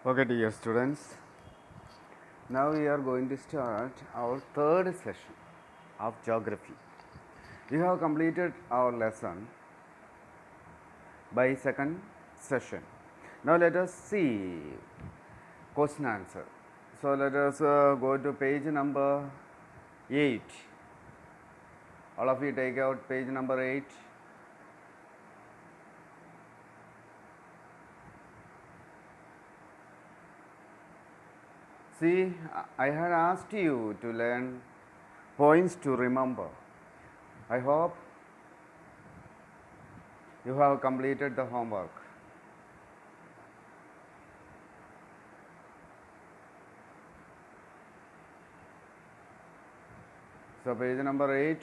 Okay, dear students, now we are going to start our third session of geography. We have completed our lesson by second session. Now let us see question answer. So let us go to page number 8. All of you take out page number 8. See, I had asked you to learn points to remember. I hope you have completed the homework. So page number 8,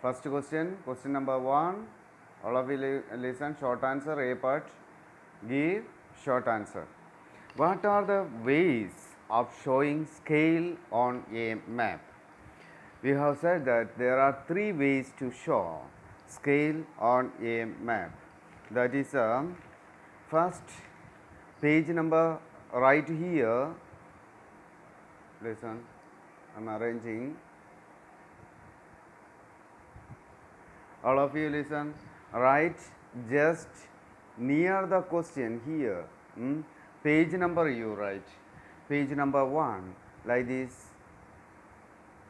first question number 1. All of you listen, short answer, A part, give short answer. What are the ways of showing scale on a map? We have said that there are 3 ways to show scale on a map. That is first page number right here. Listen, I am arranging. All of you listen. Write just near the question here. Page number you write. Page number 1 like this.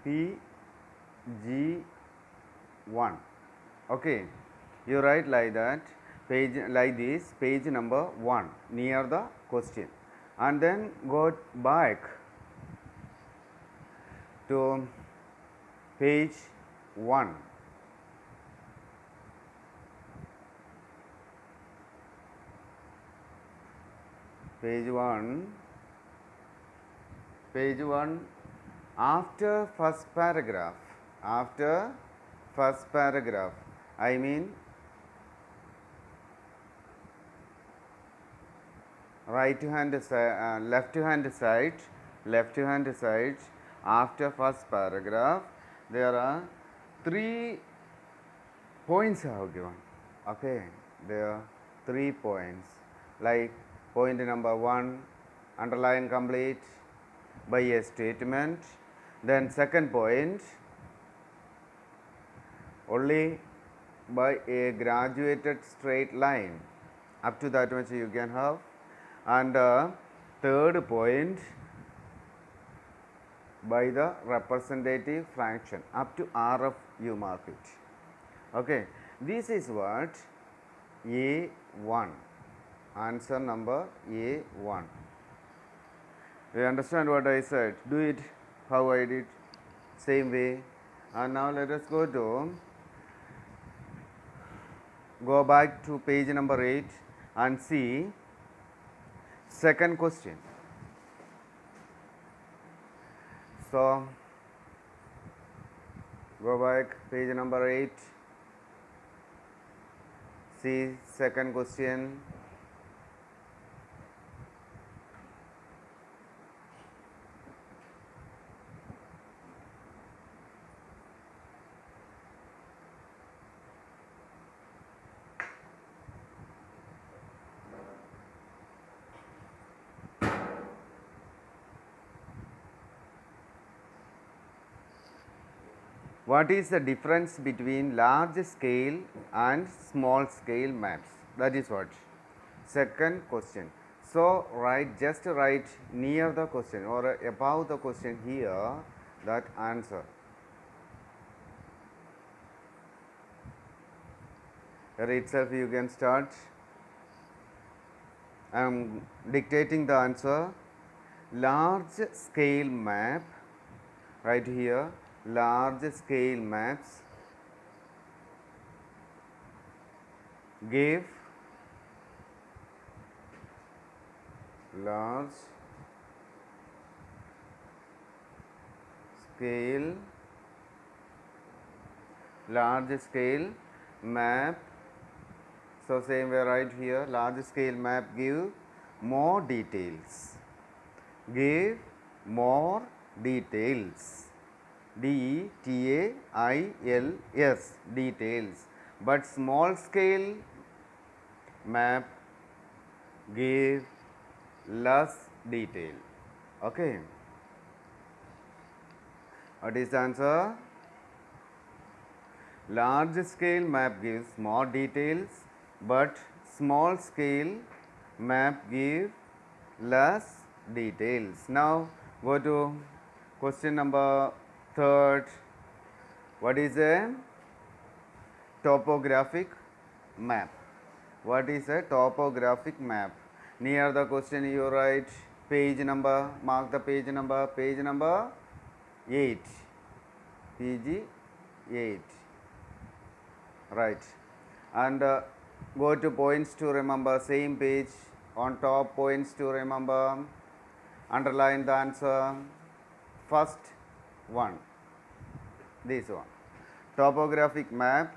PG1. Okay. You write like that. Page like this. Page number 1 near the question. And then go back to page 1. Page 1 after first paragraph, I mean left hand side, after first paragraph there are 3 points I have given. Okay, there are 3 points, like point number 1, underline complete by a statement. Then second point, only by a graduated straight line, up to that much you can have. And third point, by the representative fraction, up to RF you mark it. Okay, this is what A1, answer number A1. You understand what I said? Do it how I did, same way. And now let us go back to page number 8 and see second question. So go back page number 8, see second question. What is the difference between large scale and small scale maps? That is what second question. So just write near the question or above the question here that answer. Here itself you can start. I am dictating the answer. Large scale map, right here, large scale maps give large scale map. So same way right here, large scale map give more details. Give more details. DETAILS, details. But small scale map give less detail. Okay. What is the answer? Large scale map gives more details, but small scale map give less details. Now go to question number third. What is a topographic map? What is a topographic map? Near the question you write page number, mark the page number 8, pg 8, right, and go to points to remember, same page, on top points to remember, underline the answer, first one, this one. Topographic map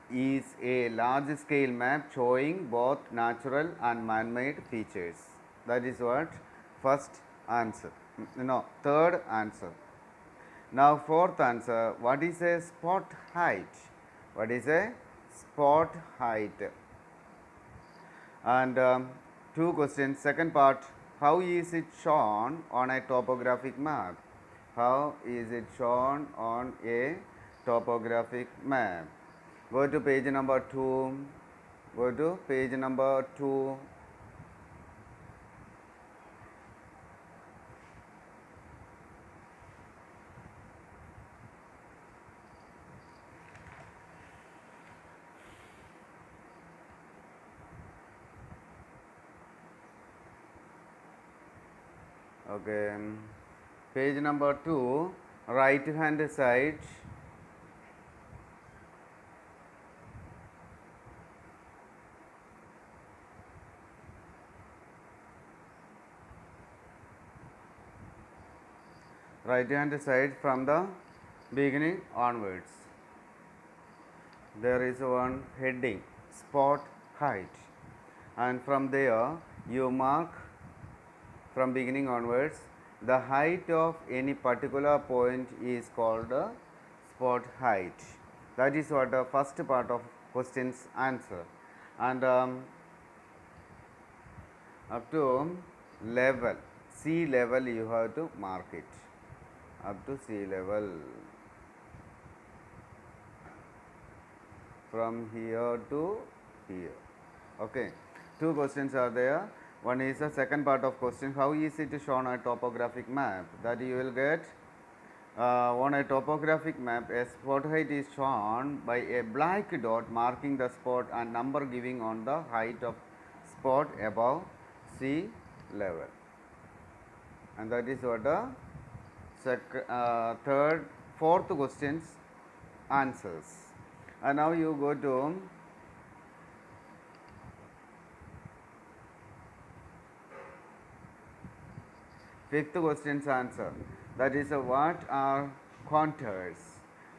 is a large scale map showing both natural and man-made features. That is what first answer. No, third answer. Now fourth answer, what is a spot height? What is a spot height? And two questions. Second part, how is it shown on a topographic map? How is it shown on a topographic map? Go to page number 2. Go to page number 2. Okay, page number 2, right hand side. Right hand side from the beginning onwards. There is one heading, spot height, and from there you mark from beginning onwards. The height of any particular point is called the spot height. That is what the first part of question's answer. And up to level, sea level, you have to mark it. Up to sea level. From here to here. Okay. Two questions are there. One is the second part of question, how is it shown on a topographic map? That you will get on a topographic map, a spot height is shown by a black dot marking the spot and number giving on the height of spot above sea level. And that is what the fourth question's answers. And now you go to fifth question's answer. That is what are contours?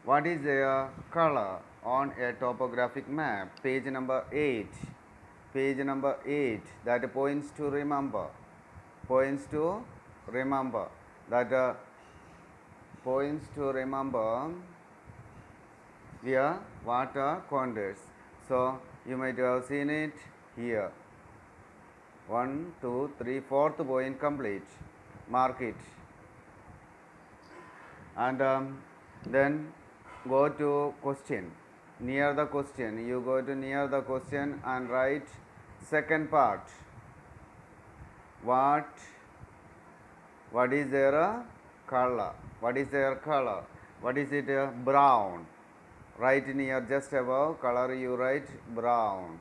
What is their color on a topographic map? Page number 8. Page number 8. That points to remember. Points to remember. That points to remember here what are contours. So you might have seen it here. 1, 2, 3, fourth point complete. Mark it. And then go to question. Near the question, you go to near the question and write second part. What is their color? What is their color? What is it? Brown. Right near, just above color, you write brown.